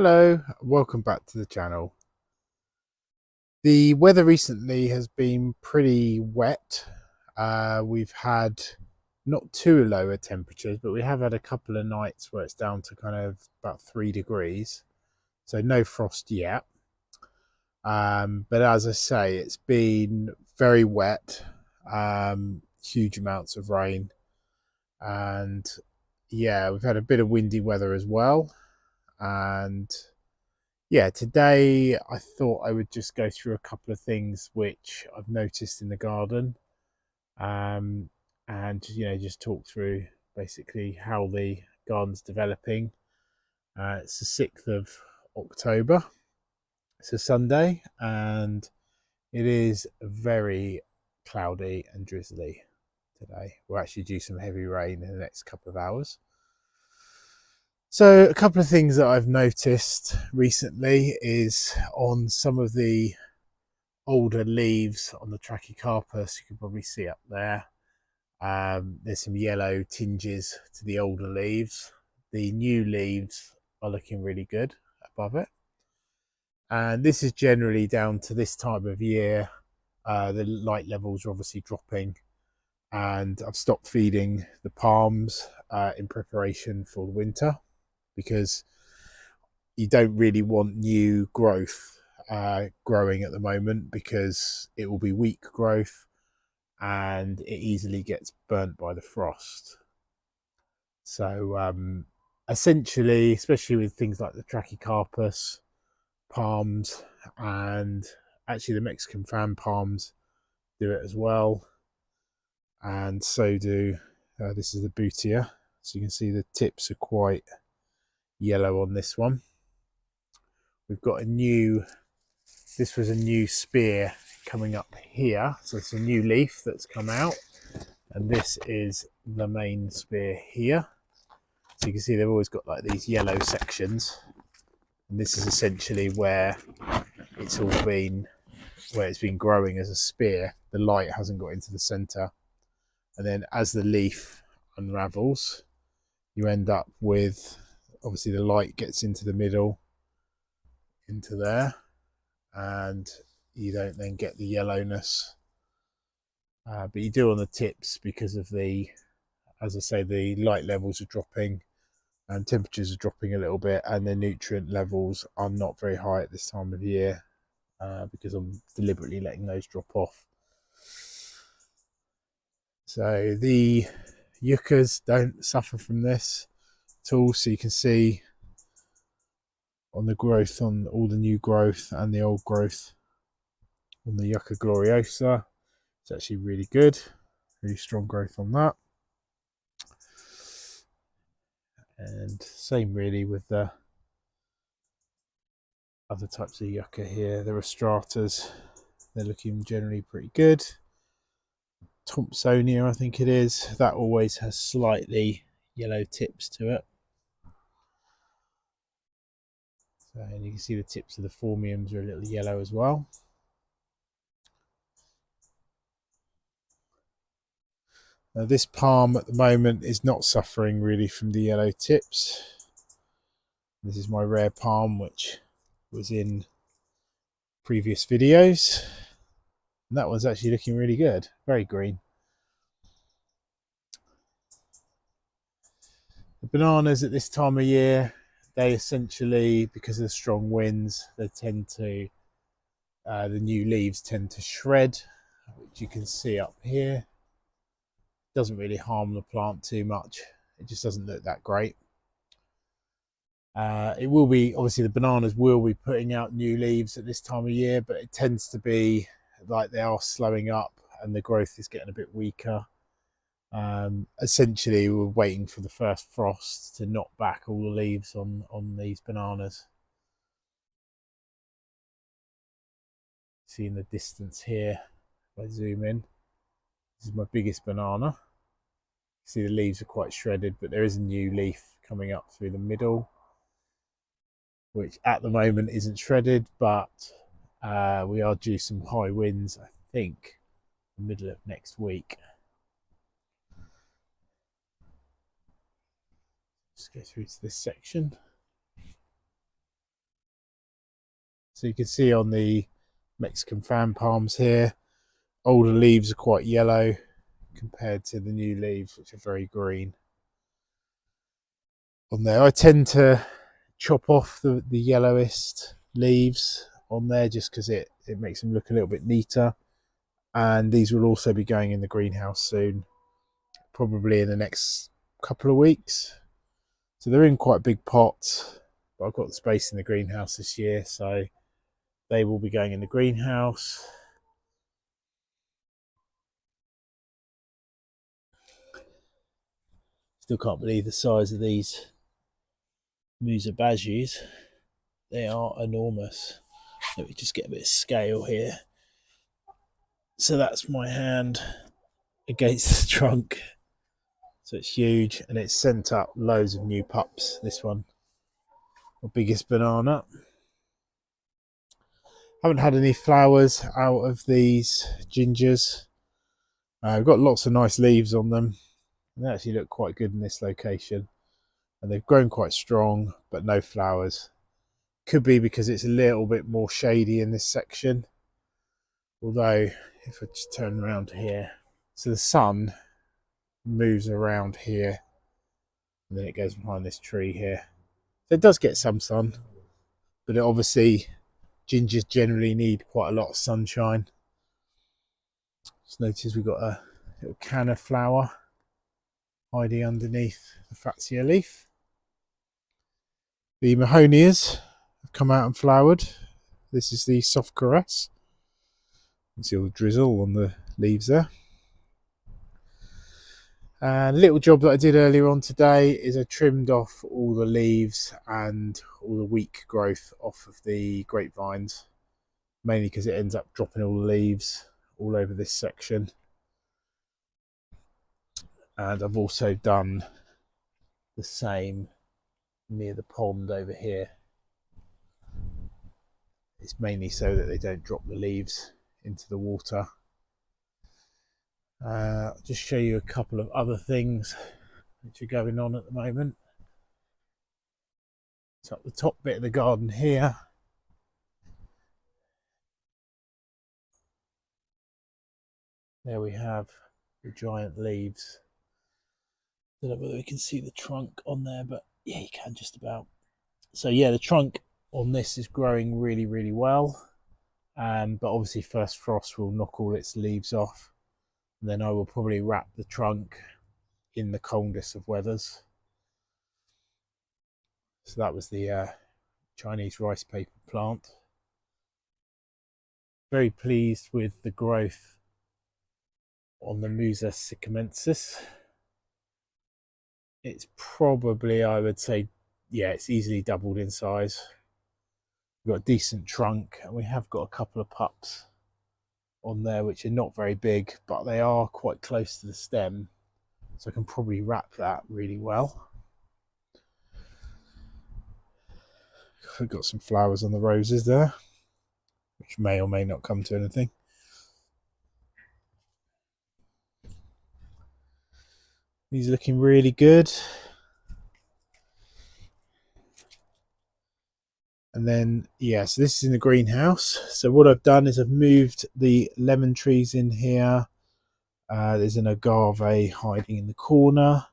Hello, welcome back to the channel. The weather recently has been pretty wet. We've had not too lower temperatures, but we have had a couple of nights where it's down to kind of about 3 degrees. So no frost yet. But as I say, it's been very wet, huge amounts of rain. And yeah, we've had a bit of windy weather as well. And yeah, today I thought I would just go through a couple of things which I've noticed in the garden, um, and just talk through basically how the garden's developing. It's the 6th of October. It's a Sunday, and it is very cloudy and drizzly today. We'll actually do some heavy rain in the next couple of hours. So a couple of things that I've noticed recently is on some of the older leaves on the Trachycarpus, you can probably see up there. There's some yellow tinges to the older leaves. The new leaves are looking really good above it. And this is generally down to this time of year. The light levels are obviously dropping, and I've stopped feeding the palms in preparation for the winter, because you don't really want new growth growing at the moment, because it will be weak growth and it easily gets burnt by the frost. So essentially, especially with things like the Trachycarpus, palms, and actually the Mexican fan palms do it as well, and so do this is the Bonia. So you can see the tips are quite yellow on this one. We've got this was a new spear coming up here, so it's a new leaf that's come out, and this is the main spear here. So you can see they've always got like these yellow sections, and this is essentially where it's been growing as a spear. The light hasn't got into the center, and then as the leaf unravels, you end up with, obviously the light gets into the middle, into there, and you don't then get the yellowness, but you do on the tips, because of the, as I say, the light levels are dropping and temperatures are dropping a little bit, and the nutrient levels are not very high at this time of year, because I'm deliberately letting those drop off. So the yuccas don't suffer from this at all. So you can see on the growth, on all the new growth and the old growth on the yucca gloriosa, it's actually really good, really strong growth on that. And same really with the other types of yucca here. The rostratas, they're looking generally pretty good. Thompsonia, I think it is, that always has slightly yellow tips to it. So, and you can see the tips of the phormiums are a little yellow as well. Now this palm at the moment is not suffering really from the yellow tips. This is my rare palm, which was in previous videos, and that one's actually looking really good, very green. The bananas at this time of year, they essentially, because of the strong winds, they tend to, the new leaves tend to shred, which you can see up here. Doesn't really harm the plant too much, it just doesn't look that great. It will be, obviously the bananas will be putting out new leaves at this time of year, but it tends to be like they are slowing up and the growth is getting a bit weaker. Essentially we're waiting for the first frost to knock back all the leaves on these bananas. See in the distance here, if I zoom in, this is my biggest banana. See the leaves are quite shredded, but there is a new leaf coming up through the middle, which at the moment isn't shredded, but we are due some high winds, I think, the middle of next week. Let's go through to this section. So you can see on the Mexican fan palms here, older leaves are quite yellow compared to the new leaves, which are very green. On there, I tend to chop off the yellowest leaves on there just because it makes them look a little bit neater. And these will also be going in the greenhouse soon, probably in the next couple of weeks. So they're in quite big pots, but I've got the space in the greenhouse this year, so they will be going in the greenhouse. Still can't believe the size of these Musa basjoos. They are enormous. Let me just get a bit of scale here. So that's my hand against the trunk. So it's huge, and it's sent up loads of new pups. This one, the biggest banana. Haven't had any flowers out of these gingers. I've got lots of nice leaves on them. And they actually look quite good in this location. And they've grown quite strong, but no flowers. Could be because it's a little bit more shady in this section. Although, if I just turn around here, so the sun moves around here, and then it goes behind this tree here. So it does get some sun, but it obviously, gingers generally need quite a lot of sunshine. Just notice we've got a little canna flower hiding underneath the fatsia leaf. The mahonias have come out and flowered. This is the soft caress. You can see all the drizzle on the leaves there. And a little job that I did earlier on today is I trimmed off all the leaves and all the weak growth off of the grapevines, mainly because it ends up dropping all the leaves all over this section. And I've also done the same near the pond over here. It's mainly so that they don't drop the leaves into the water. I'll just show you a couple of other things which are going on at the moment. So up the top bit of the garden here, there we have the giant leaves. I don't know whether we can see the trunk on there, but yeah, you can just about. So yeah, the trunk on this is growing really, really well. But obviously first frost will knock all its leaves off. And then I will probably wrap the trunk in the coldest of weathers. So that was the Chinese rice paper plant. Very pleased with the growth on the Musa Sensus. It's probably, I would say, yeah, it's easily doubled in size. We've got a decent trunk, and we have got a couple of pups on there which are not very big, but they are quite close to the stem, so I can probably wrap that really well. I've got some flowers on the roses there, which may or may not come to anything. These are looking really good. And then, yeah, so this is in the greenhouse. So what I've done is I've moved the lemon trees in here. There's an agave hiding in the corner.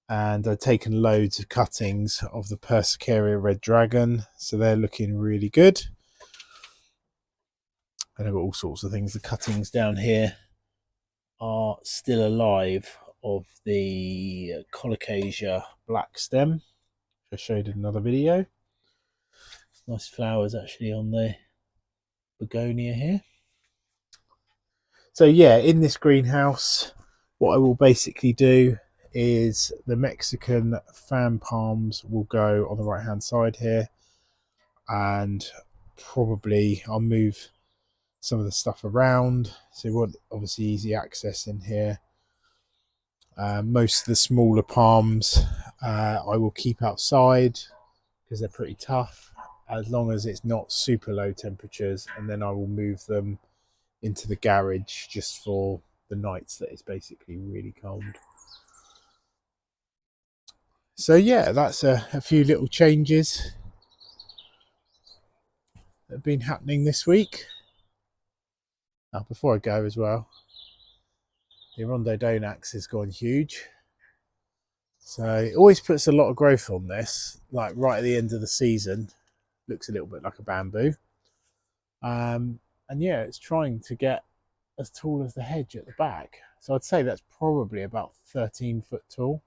And I've taken loads of cuttings of the Persicaria red dragon. So they're looking really good. And I've got all sorts of things. The cuttings down here are still alive of the Colocasia black stem, which I showed in another video. Nice flowers actually on the begonia here. So yeah, in this greenhouse, what I will basically do is the Mexican fan palms will go on the right hand side here, and probably I'll move some of the stuff around, so we want obviously easy access in here. Most of the smaller palms I will keep outside because they're pretty tough, as long as it's not super low temperatures, and then I will move them into the garage just for the nights that it's basically really cold. So yeah, that's a few little changes. that have been happening this week. Before I go as well, the Rondodonx has gone huge. So it always puts a lot of growth on this, like right at the end of the season. Looks a little bit like a bamboo. And yeah, it's trying to get as tall as the hedge at the back. So I'd say that's probably about 13 foot tall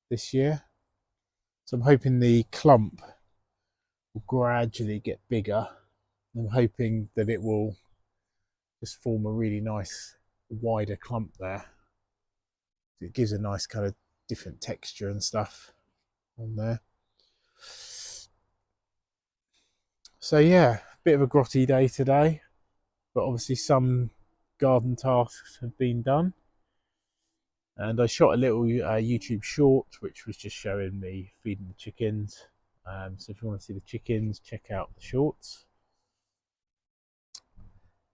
this year. So I'm hoping the clump will gradually get bigger. I'm hoping that it will just form a really nice wider clump there. It gives a nice kind of different texture and stuff on there. So yeah, bit of a grotty day today, but obviously some garden tasks have been done. And I shot a little YouTube short which was just showing me feeding the chickens. So if you want to see the chickens, check out the shorts.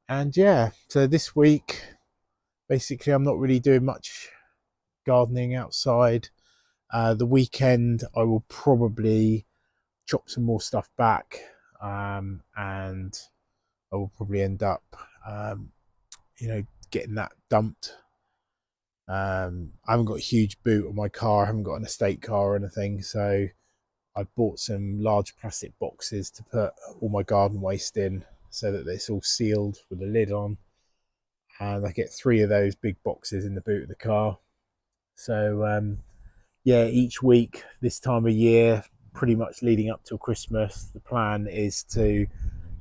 And yeah, so this week basically I'm not really doing much gardening outside. The weekend I will probably chop some more stuff back, and I will probably end up getting that dumped. I haven't got a huge boot on my car, I haven't got an estate car or anything, so I bought some large plastic boxes to put all my garden waste in so that it's all sealed with a lid on, and I get 3 of those big boxes in the boot of the car. So yeah, each week this time of year, pretty much leading up till Christmas, the plan is to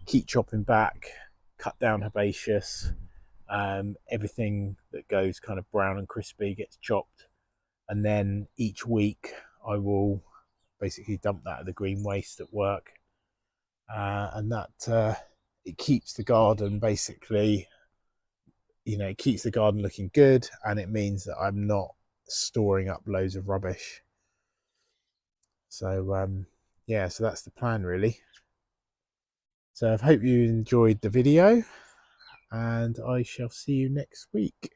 keep chopping back, cut down herbaceous. Everything that goes kind of brown and crispy gets chopped, and then each week I will basically dump that at the green waste at work, and that it keeps the garden basically, it keeps the garden looking good, and it means that I'm not storing up loads of rubbish. So yeah, so that's the plan really. So I hope you enjoyed the video, and I shall see you next week.